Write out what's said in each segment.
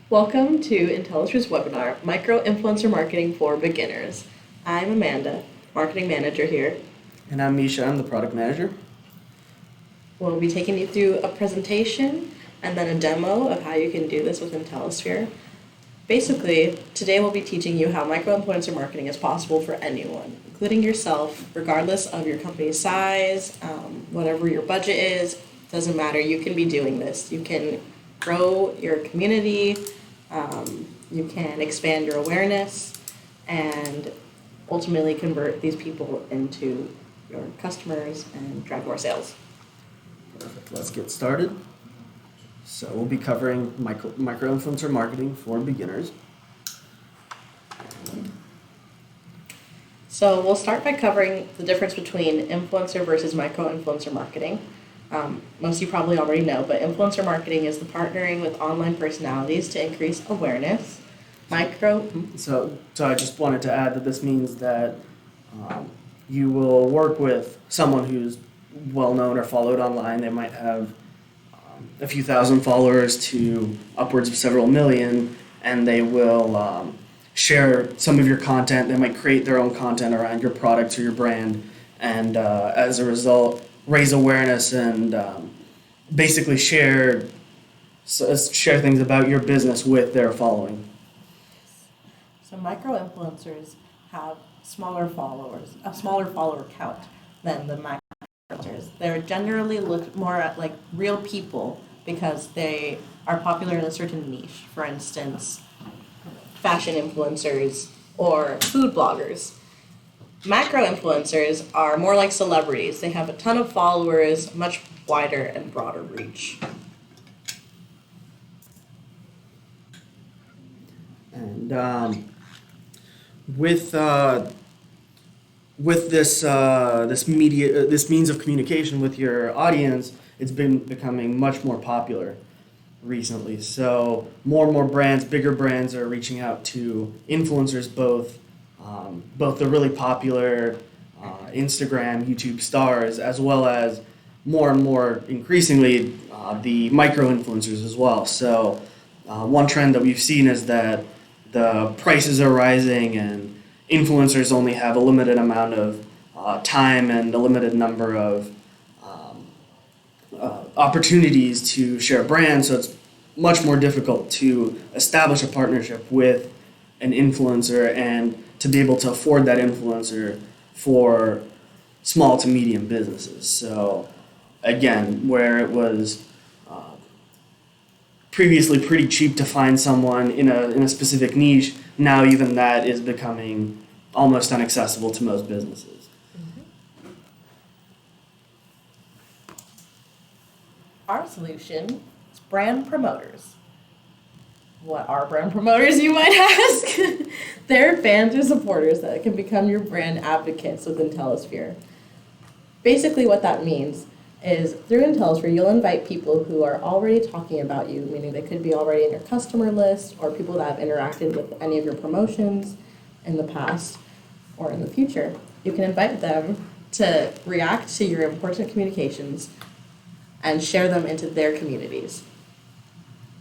Welcome to IntellaSphere's webinar, Micro Influencer Marketing for Beginners. I'm Amanda, Marketing Manager here. And I'm Misha, I'm the Product Manager. We'll be taking you through a presentation and then a demo of how you can do this with IntellaSphere. Basically, today we'll be teaching you how micro-influencer marketing is possible for anyone, including yourself, regardless of your company's size, whatever your budget is, doesn't matter, you can be doing this. You can grow your community, you can expand your awareness, and ultimately convert these people into your customers and drive more sales. Perfect. Let's get started. So we'll be covering micro-influencer marketing for beginners. So we'll start by covering the difference between influencer versus micro-influencer marketing. Most of you probably already know, but influencer marketing is the partnering with online personalities to increase awareness. So I just wanted to add that this means that you will work with someone who's well-known or followed online. They might have a few thousand followers to upwards of several million, and they will share some of your content. They might create their own content around your product or your brand, and as a result, raise awareness and basically share things about your business with their following. So micro-influencers have a smaller follower count than the macro-influencers. They're generally looked more at like real people because they are popular in a certain niche. For instance, fashion influencers or food bloggers. Macro-influencers are more like celebrities. They have a ton of followers, much wider and broader reach. And with this means of communication with your audience, it's been becoming much more popular recently. So more and more brands, bigger brands, are reaching out to influencers, both the really popular Instagram, YouTube stars, as well as more and more increasingly the micro influencers as well. So one trend that we've seen is that the prices are rising and influencers only have a limited amount of time and a limited number of opportunities to share brands, so it's much more difficult to establish a partnership with an influencer and to be able to afford that influencer for small to medium businesses. So again, where it was previously pretty cheap to find someone in a specific niche, now even that is becoming almost inaccessible to most businesses. Our solution is brand promoters. What are brand promoters, you might ask? They're fans or supporters that can become your brand advocates with IntellaSphere. Basically what that means is through IntellaSphere, you'll invite people who are already talking about you, meaning they could be already in your customer list or people that have interacted with any of your promotions in the past or in the future. You can invite them to react to your important communications and share them into their communities.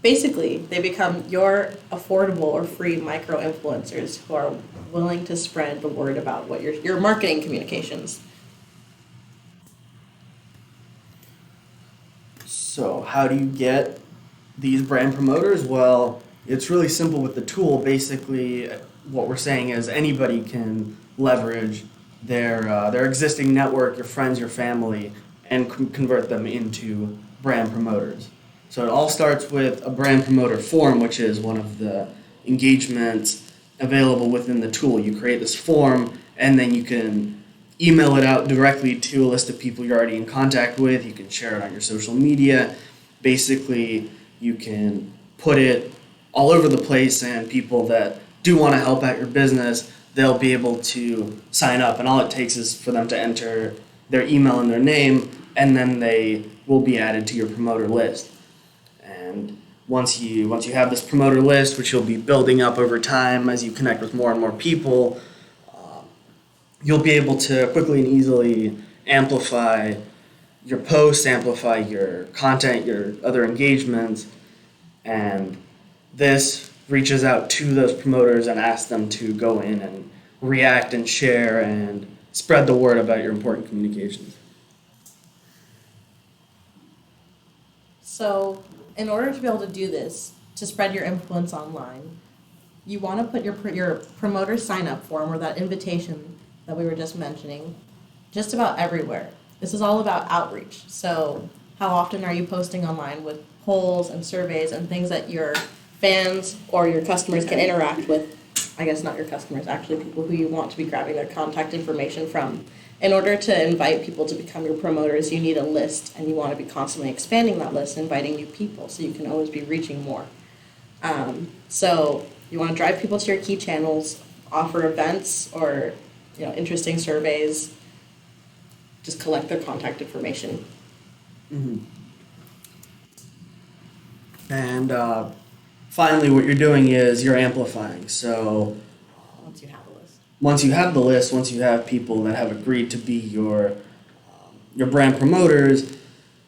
Basically, they become your affordable or free micro-influencers who are willing to spread the word about what your marketing communications. So how do you get these brand promoters? Well, it's really simple with the tool. Basically, what we're saying is anybody can leverage their existing network, your friends, your family, and convert them into brand promoters. So it all starts with a brand promoter form, which is one of the engagements available within the tool. You create this form, and then you can email it out directly to a list of people you're already in contact with. You can share it on your social media. Basically, you can put it all over the place, and people that do want to help out your business, they'll be able to sign up. And all it takes is for them to enter their email and their name, and then they will be added to your promoter list. And once you have this promoter list, which you'll be building up over time as you connect with more and more people, you'll be able to quickly and easily amplify your posts, amplify your content, your other engagements, and this reaches out to those promoters and asks them to go in and react and share and spread the word about your important communications. So, in order to be able to do this, to spread your influence online, you want to put your promoter sign-up form, or that invitation that we were just mentioning, just about everywhere. This is all about outreach. So, how often are you posting online with polls and surveys and things that your fans or your customers can interact with? I guess not your customers, actually people who you want to be grabbing their contact information from. In order to invite people to become your promoters, you need a list, and you want to be constantly expanding that list, inviting new people, so you can always be reaching more. So you want to drive people to your key channels, offer events or interesting surveys, just collect their contact information. Mm-hmm. And finally, what you're doing is you're amplifying. So Once you have a list. once you have the list, once you have people that have agreed to be your brand promoters,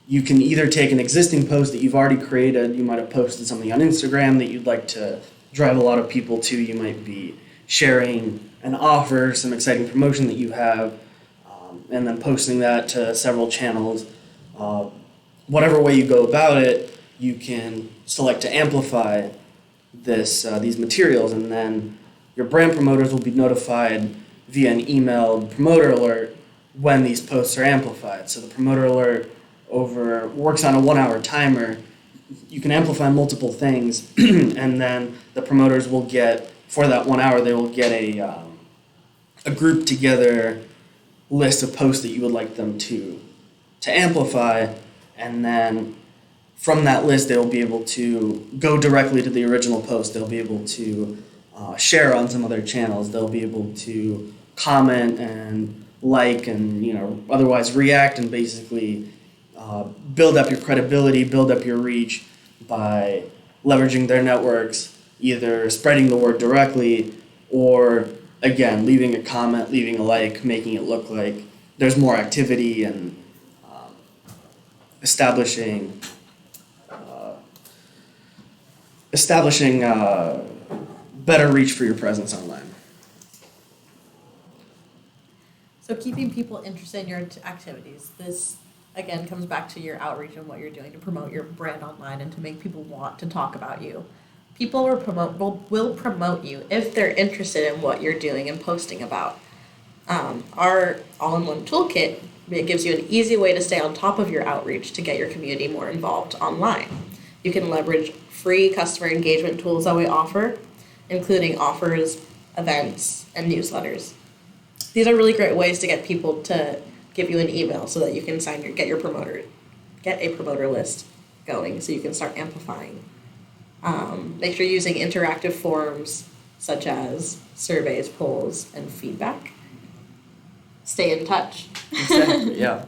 you can either take an existing post that you've already created. You might have posted something on Instagram that you'd like to drive a lot of people to. You might be sharing an offer, some exciting promotion that you have, and then posting that to several channels. Whatever way you go about it, you can select to amplify these materials, and then your brand promoters will be notified via an emailed promoter alert when these posts are amplified. So the promoter alert works on a 1-hour timer. You can amplify multiple things, and then the promoters will get, for that 1 hour, they will get a grouped together list of posts that you would like them to amplify, and then from that list they will be able to go directly to the original post. They'll be able to share on some other channels. They'll be able to comment and like and otherwise react, and basically build up your credibility, build up your reach by leveraging their networks, either spreading the word directly or, again, leaving a comment, leaving a like, making it look like there's more activity, and establishing better reach for your presence online. So keeping people interested in your activities. This, again, comes back to your outreach and what you're doing to promote your brand online and to make people want to talk about you. People will promote you if they're interested in what you're doing and posting about. Our all-in-one toolkit, it gives you an easy way to stay on top of your outreach to get your community more involved online. You can leverage free customer engagement tools that we offer, including offers, events, and newsletters. These are really great ways to get people to give you an email so that you can get a promoter list going so you can start amplifying. Make sure you're using interactive forms such as surveys, polls, and feedback. Stay in touch. Exactly, yeah.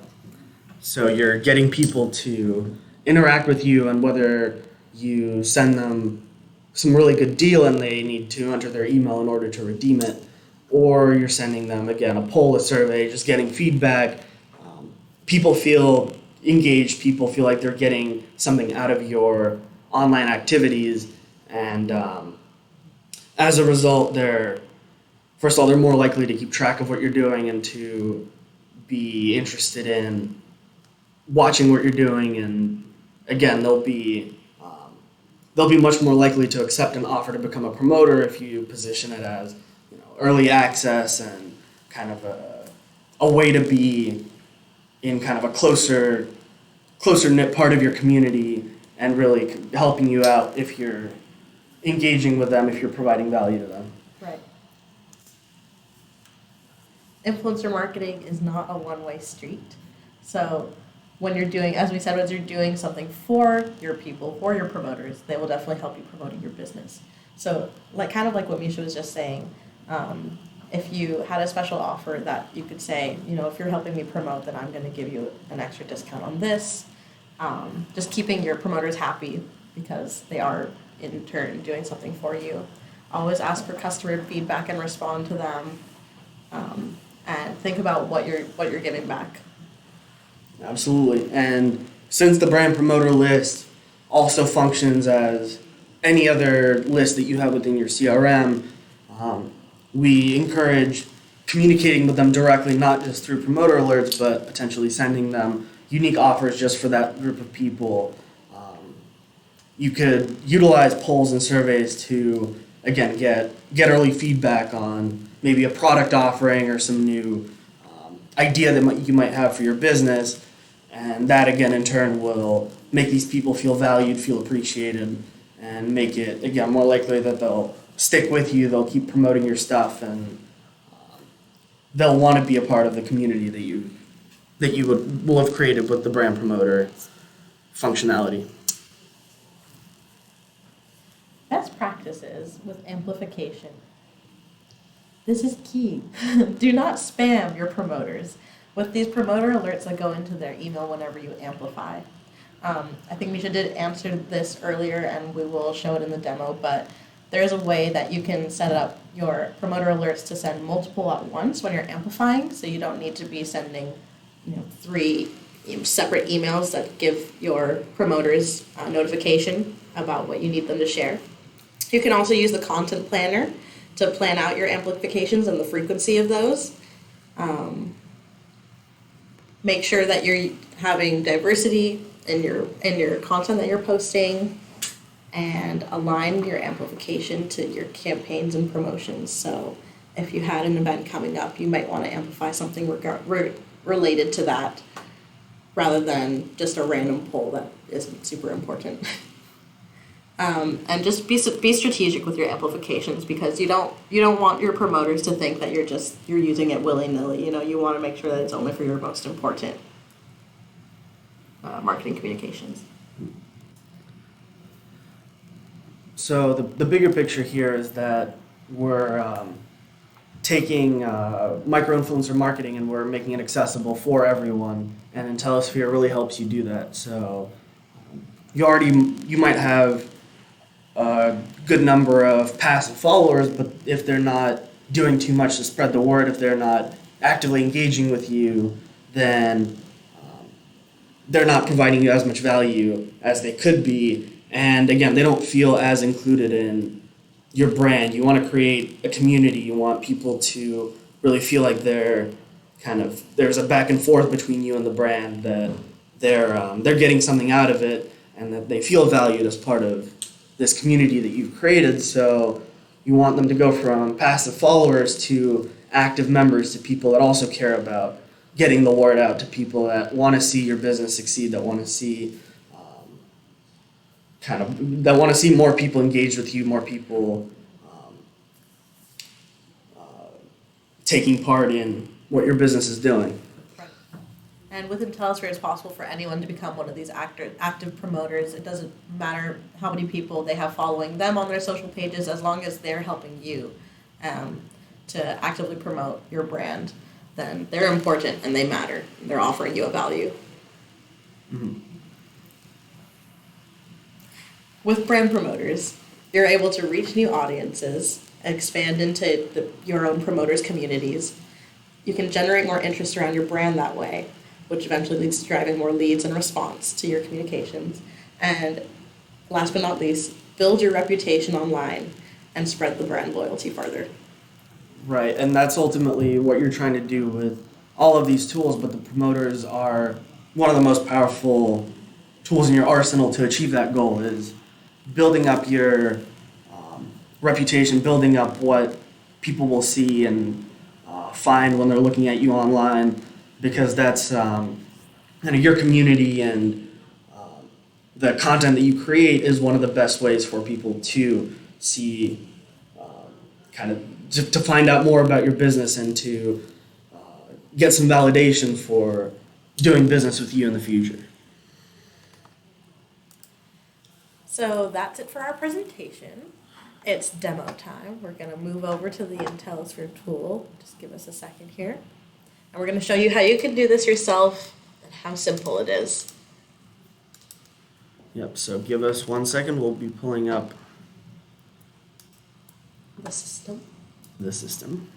So you're getting people to interact with you, and whether you send them some really good deal and they need to enter their email in order to redeem it, or you're sending them, again, a poll, a survey, just getting feedback. People feel engaged, people feel like they're getting something out of your online activities, and as a result, they're more likely to keep track of what you're doing and to be interested in watching what you're doing, and again, they'll be much more likely to accept an offer to become a promoter if you position it as early access and kind of a way to be in kind of a closer knit part of your community and really helping you out if you're engaging with them, if you're providing value to them. Right. Influencer marketing is not a one-way street. So when you're doing something for your people, for your promoters, they will definitely help you promoting your business. So kind of like what Misha was just saying, if you had a special offer that you could say, if you're helping me promote, then I'm going to give you an extra discount on this. Just keeping your promoters happy because they are in turn doing something for you. Always ask for customer feedback and respond to them, and think about what you're giving back. Absolutely. And since the brand promoter list also functions as any other list that you have within your CRM. We encourage communicating with them directly, not just through promoter alerts, but potentially sending them unique offers just for that group of people. You could utilize polls and surveys to, again, get early feedback on maybe a product offering or some new idea that you might have for your business. And that, again, in turn will make these people feel valued, feel appreciated, and make it, again, more likely that they'll stick with you, they'll keep promoting your stuff, and they'll want to be a part of the community that you will have created with the brand promoter functionality. Best practices with amplification. This is key. Do not spam your promoters with these promoter alerts that go into their email whenever you amplify. I think Misha did answer this earlier, and we will show it in the demo, but there is a way that you can set up your promoter alerts to send multiple at once when you're amplifying, so you don't need to be sending 3 separate emails that give your promoters a notification about what you need them to share. You can also use the content planner to plan out your amplifications and the frequency of those. Make sure that you're having diversity in your content that you're posting, and align your amplification to your campaigns and promotions. So if you had an event coming up, you might want to amplify something related to that rather than just a random poll that isn't super important. And just be strategic with your amplifications, because you don't want your promoters to think that you're using it willy-nilly. You want to make sure that it's only for your most important marketing communications. So the bigger picture here is that we're taking micro-influencer marketing and we're making it accessible for everyone, and IntellaSphere really helps you do that. So you might have a good number of passive followers, but if they're not doing too much to spread the word, if they're not actively engaging with you, then they're not providing you as much value as they could be. And again, they don't feel as included in your brand. You want to create a community. You want people to really feel like there's a back and forth between you and the brand, that they're getting something out of it, and that they feel valued as part of this community that you've created. So you want them to go from passive followers to active members, to people that also care about getting the word out to people that want to see your business succeed, that want to see more people engaged with you, more people taking part in what your business is doing. Right. And with IntellaSphere, it's possible for anyone to become one of these active promoters. It doesn't matter how many people they have following them on their social pages, as long as they're helping you to actively promote your brand, then they're important and they matter. They're offering you a value. Mm-hmm. With brand promoters, you're able to reach new audiences, expand into your own promoters' communities. You can generate more interest around your brand that way, which eventually leads to driving more leads and response to your communications. And last but not least, build your reputation online and spread the brand loyalty further. Right, and that's ultimately what you're trying to do with all of these tools, but the promoters are one of the most powerful tools in your arsenal to achieve that goal, is building up your reputation, building up what people will see and find when they're looking at you online, because that's your community, and the content that you create is one of the best ways for people to see, to find out more about your business and to get some validation for doing business with you in the future. So that's it for our presentation. It's demo time. We're going to move over to the IntellaSphere tool. Just give us a second here. And we're going to show you how you can do this yourself and how simple it is. Yep, so give us 1 second. We'll be pulling up The system. the system.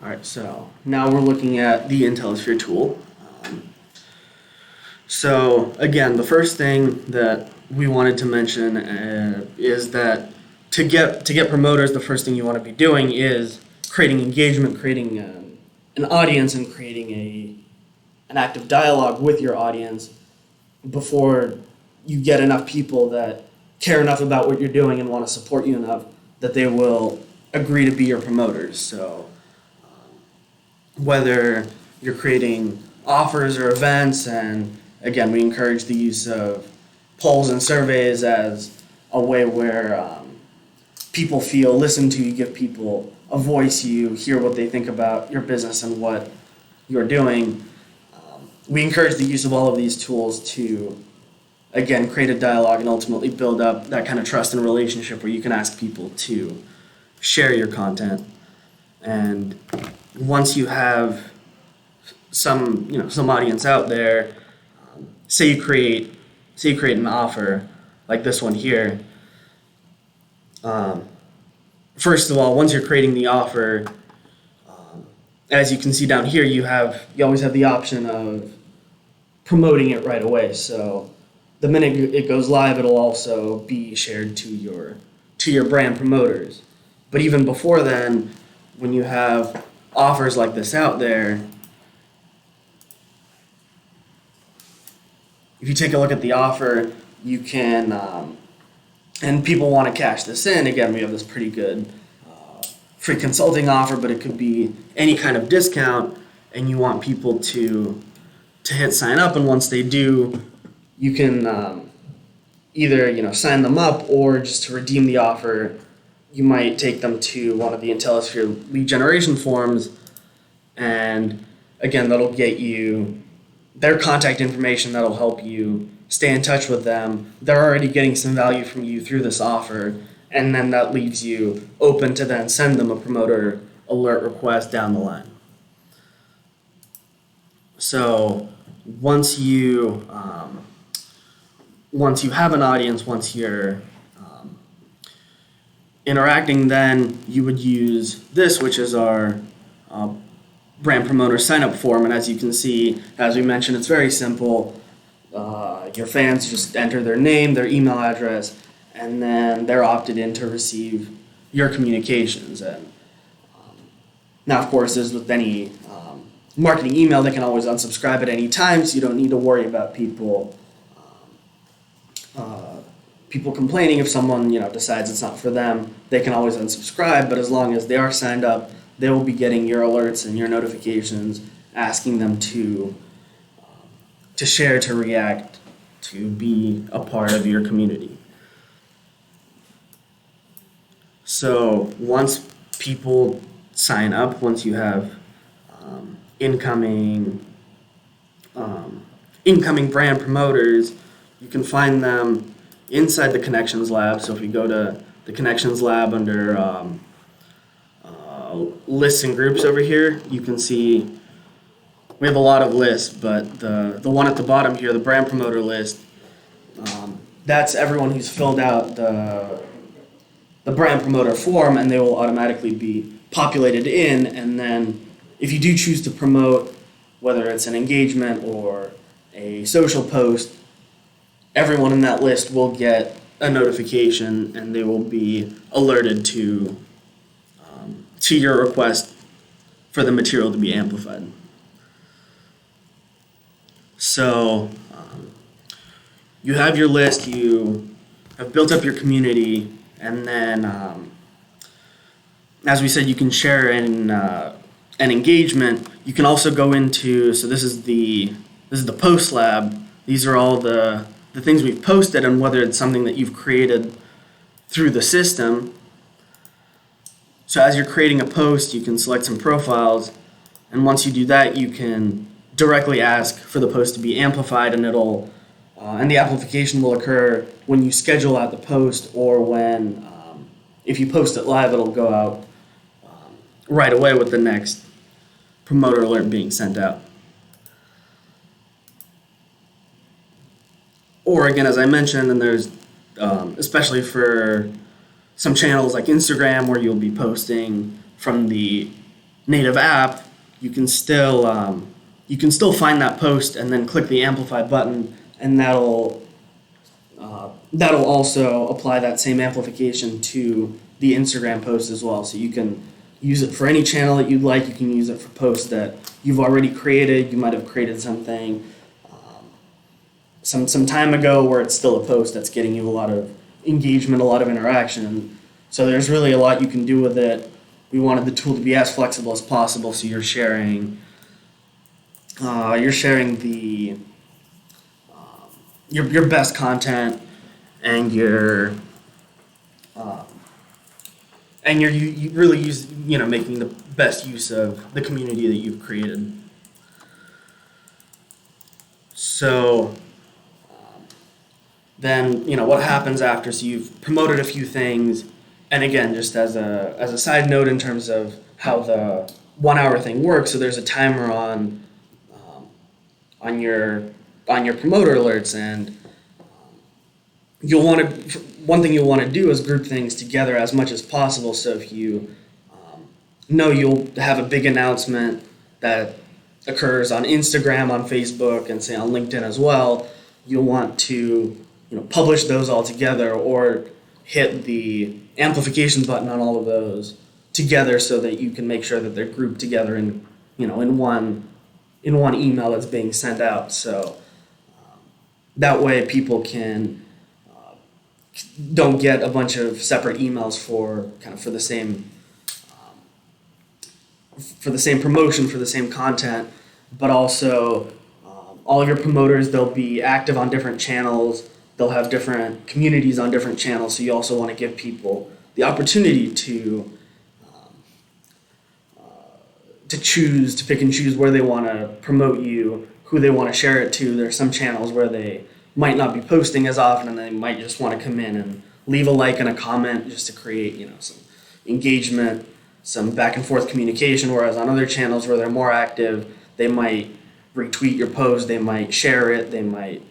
All right, so now we're looking at the IntellaSphere tool. So again, the first thing that we wanted to mention is that to get promoters, the first thing you want to be doing is creating engagement, creating an audience, and creating an active dialogue with your audience before you get enough people that care enough about what you're doing and want to support you enough that they will agree to be your promoters. So whether you're creating offers or events, and again, we encourage the use of polls and surveys as a way where people feel listened to. You give people a voice, you hear what they think about your business and what you're doing. We encourage the use of all of these tools to, again, create a dialogue and ultimately build up that kind of trust and relationship where you can ask people to share your content. And once you have some audience out there, say you create an offer like this one here. First of all, once you're creating the offer, as you can see down here, you always have the option of promoting it right away. So the minute it goes live, it'll also be shared to your brand promoters. But even before then, when you have offers like this out there, if you take a look at the offer, you can, and people want to cash this in. Again, we have this pretty good free consulting offer, but it could be any kind of discount, and you want people to hit sign up. And once they do, you can either sign them up, or just to redeem the offer, you might take them to one of the IntellaSphere lead generation forms, and again, that'll get you their contact information. That'll help you stay in touch with them. They're already getting some value from you through this offer, and then that leaves you open to then send them a promoter alert request down the line. So once you have an audience, once you're interacting, then you would use this, which is our brand promoter sign up form. And as you can see, as we mentioned, it's very simple. Your fans just enter their name, their email address, and then they're opted in to receive your communications. And now, of course, as with any marketing email, they can always unsubscribe at any time, so you don't need to worry about people complaining if someone decides it's not for them. They can always unsubscribe, but as long as they are signed up, they will be getting your alerts and your notifications asking them to share, to react, to be a part of your community. So once people sign up, once you have incoming brand promoters, you can find them inside the Connections Lab. So if you go to the Connections Lab under lists and groups over here, you can see we have a lot of lists, but the one at the bottom here, the brand promoter list, that's everyone who's filled out the brand promoter form, and they will automatically be populated in. And then if you do choose to promote, whether it's an engagement or a social post, everyone in that list will get a notification, and they will be alerted to your request for the material to be amplified. So you have your list, you have built up your community, and then as we said, you can share an engagement. You can also go into, so this is the post lab. These are all the things we've posted, and whether it's something that you've created through the system. So as you're creating a post, you can select some profiles, and once you do that, you can directly ask for the post to be amplified, and and the amplification will occur when you schedule out the post, or when if you post it live, it'll go out right away with the next promoter alert being sent out. Or again, as I mentioned, and there's especially for some channels like Instagram, where you'll be posting from the native app, you can still find that post and then click the amplify button, and that'll also apply that same amplification to the Instagram post as well. So you can use it for any channel that you'd like. You can use it for posts that you've already created. You might have created something some time ago where it's still a post that's getting you a lot of engagement, a lot of interaction. So there's really a lot you can do with it. We wanted the tool to be as flexible as possible, so you're sharing the your best content, and you're you really making the best use of the community that you've created. So then what happens after? So you've promoted a few things, and again, just as a side note in terms of how the 1 hour thing works. So there's a timer on your promoter alerts, and one thing you'll want to do is group things together as much as possible. So if you know you'll have a big announcement that occurs on Instagram, on Facebook, and say on LinkedIn as well, you'll want to publish those all together, or hit the amplification button on all of those together so that you can make sure that they're grouped together in one email that's being sent out. So that way people don't get a bunch of separate emails for the same promotion, for the same content, but also all of your promoters, they'll be active on different channels. They'll have different communities on different channels. So you also want to give people the opportunity to pick and choose where they want to promote you, who they want to share it to. There's some channels where they might not be posting as often, and they might just want to come in and leave a like and a comment just to create some engagement, some back and forth communication. Whereas on other channels where they're more active, they might retweet your post, they might share it, they might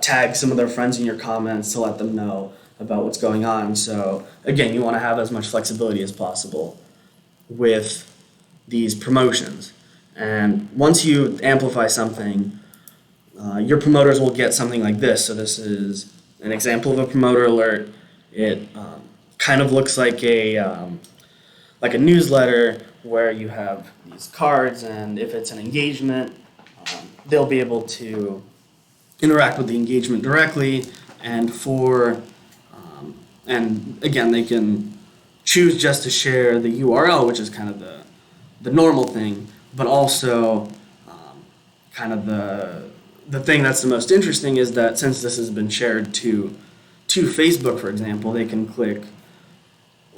tag some of their friends in your comments to let them know about what's going on. So again, you want to have as much flexibility as possible with these promotions. And once you amplify something, your promoters will get something like this. So this is an example of a promoter alert. It kind of looks like a newsletter where you have these cards, and if it's an engagement, they'll be able to interact with the engagement directly, and and again, they can choose just to share the URL, which is kind of the normal thing, but also kind of the thing that's the most interesting is that since this has been shared to Facebook, for example, they can click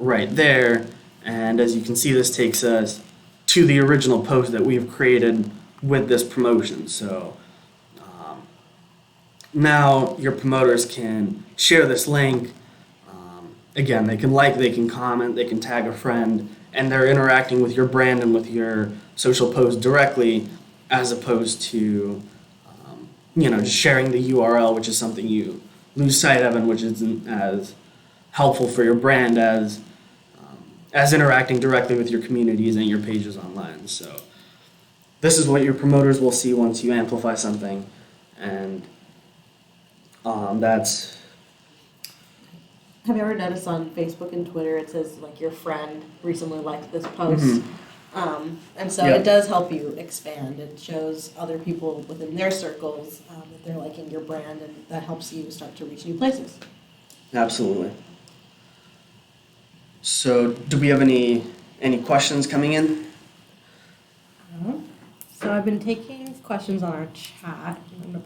right there, and as you can see, this takes us to the original post that we've created with this promotion. So now your promoters can share this link. Again, they can like, they can comment, they can tag a friend, and they're interacting with your brand and with your social post directly, as opposed to just sharing the URL, which is something you lose sight of, and which isn't as helpful for your brand as interacting directly with your communities and your pages online. So this is what your promoters will see once you amplify something, and that's. Have you ever noticed on Facebook and Twitter it says like your friend recently liked this post? And so it does help you expand. It shows other people within their circles that they're liking your brand, and that helps you start to reach new places. Absolutely. So do we have any questions coming in? So I've been taking questions on our chat.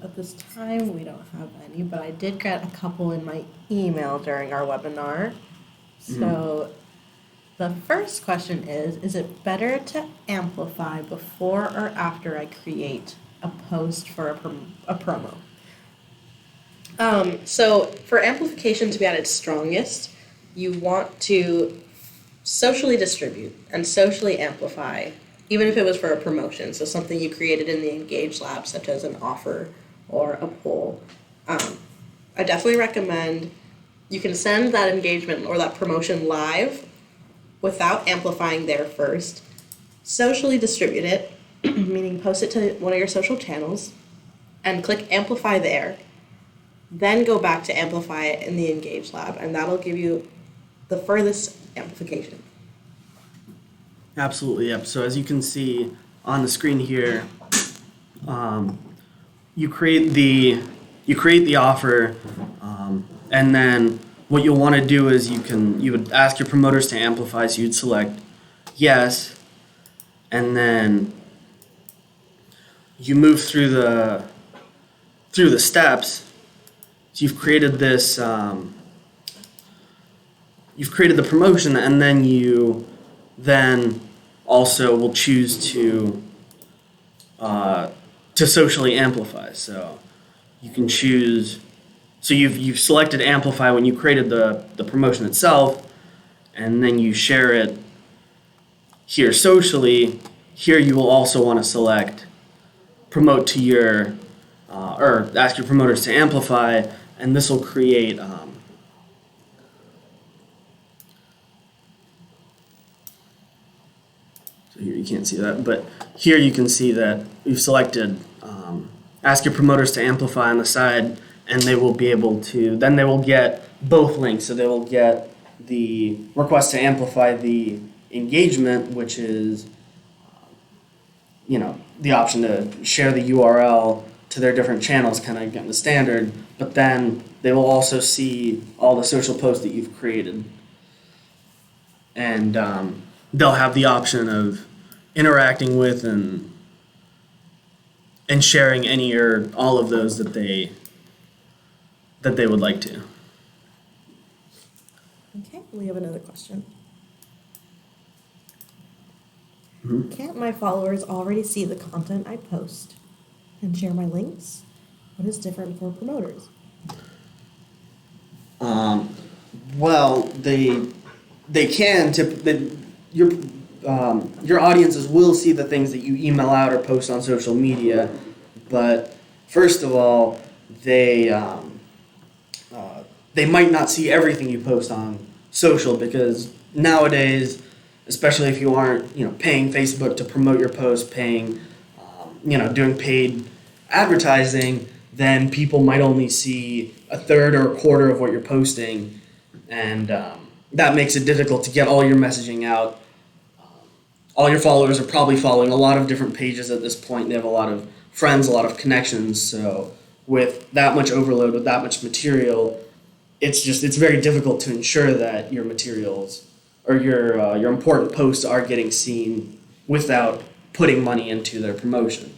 At this time, we don't have any, but I did get a couple in my email during our webinar. So the first question is it better to amplify before or after I create a post for a promo? So for amplification to be at its strongest, you want to socially distribute and socially amplify, even if it was for a promotion, so something you created in the Engage Lab, such as an offer or a poll. I definitely recommend you can send that engagement or that promotion live without amplifying there first, socially distribute it, meaning post it to one of your social channels, and click Amplify there. Then go back to Amplify it in the Engage Lab, and that'll give you the furthest amplification. Absolutely, yep. So as you can see on the screen here, you create the offer, and then what you'll want to do is you would ask your promoters to amplify. So you'd select yes, and then you move through the steps. So you've created this. You've created the promotion, and then you also will choose to socially amplify. So you can choose. So you've selected amplify when you created the promotion itself, and then you share it here socially. Here you will also want to select promote to your or ask your promoters to amplify, and this will create. So here you can't see that, but here you can see that we've selected ask your promoters to amplify on the side, and they will be able to, then they will get both links. So they will get the request to amplify the engagement, which is, the option to share the URL to their different channels, kind of getting the standard, but then they will also see all the social posts that you've created. And they'll have the option of interacting with and sharing any or all of those that they would like to. Okay, we have another question. Mm-hmm. Can't my followers already see the content I post and share my links? What is different for promoters? Well, they can your audiences will see the things that you email out or post on social media, but first of all, they might not see everything you post on social, because nowadays, especially if you aren't paying Facebook to promote your post, paying doing paid advertising, then people might only see a third or a quarter of what you're posting, and that makes it difficult to get all your messaging out. All your followers are probably following a lot of different pages at this point. They have a lot of friends, a lot of connections. So with that much overload, with that much material, it's very difficult to ensure that your materials or your important posts are getting seen without putting money into their promotion.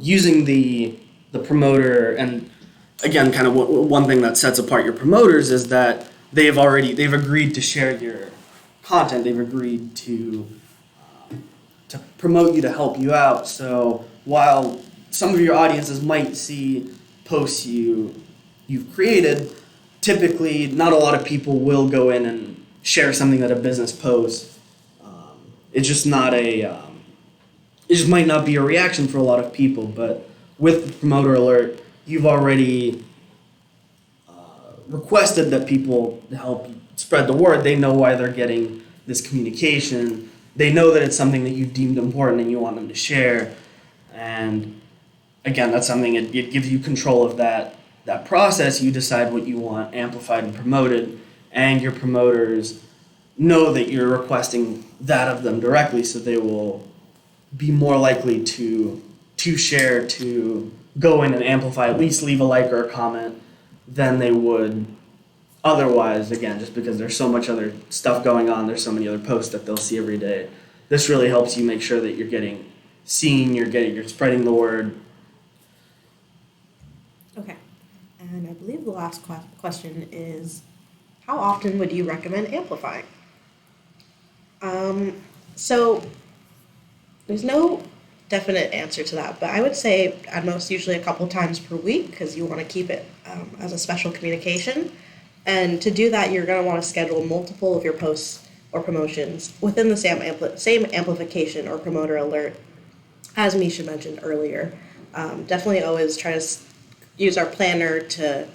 Using the promoter, and again, kind of one thing that sets apart your promoters is that they've agreed to share your content. They've agreed to promote you, to help you out. So while some of your audiences might see posts you've created, typically not a lot of people will go in and share something that a business posts. It's just not it just might not be a reaction for a lot of people. But with the promoter alert, you've already requested that people help you spread the word. They know why they're getting this communication. They know that it's something that you've deemed important and you want them to share. And again, that's something, it gives you control of that process. You decide what you want amplified and promoted, and your promoters know that you're requesting that of them directly, so they will be more likely to share, to go in and amplify, at least leave a like or a comment, than they would otherwise, again, just because there's so much other stuff going on, there's so many other posts that they'll see every day. This really helps you make sure that you're getting seen, you're spreading the word. Okay, and I believe the last question is, how often would you recommend amplifying? So there's no definite answer to that, but I would say at most usually a couple times per week, because you want to keep it as a special communication. And to do that, you're going to want to schedule multiple of your posts or promotions within the same amplification or promoter alert, as Misha mentioned earlier. Definitely always try to use our planner to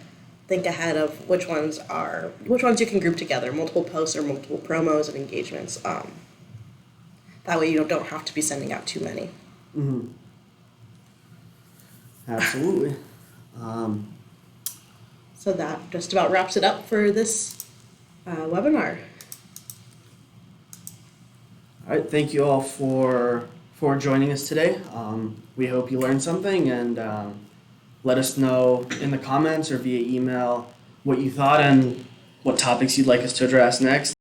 think ahead of which ones you can group together, multiple posts or multiple promos and engagements. That way you don't have to be sending out too many. Mm-hmm. Absolutely. So that just about wraps it up for this webinar. All right, thank you all for joining us today. We hope you learned something, and let us know in the comments or via email what you thought and what topics you'd like us to address next.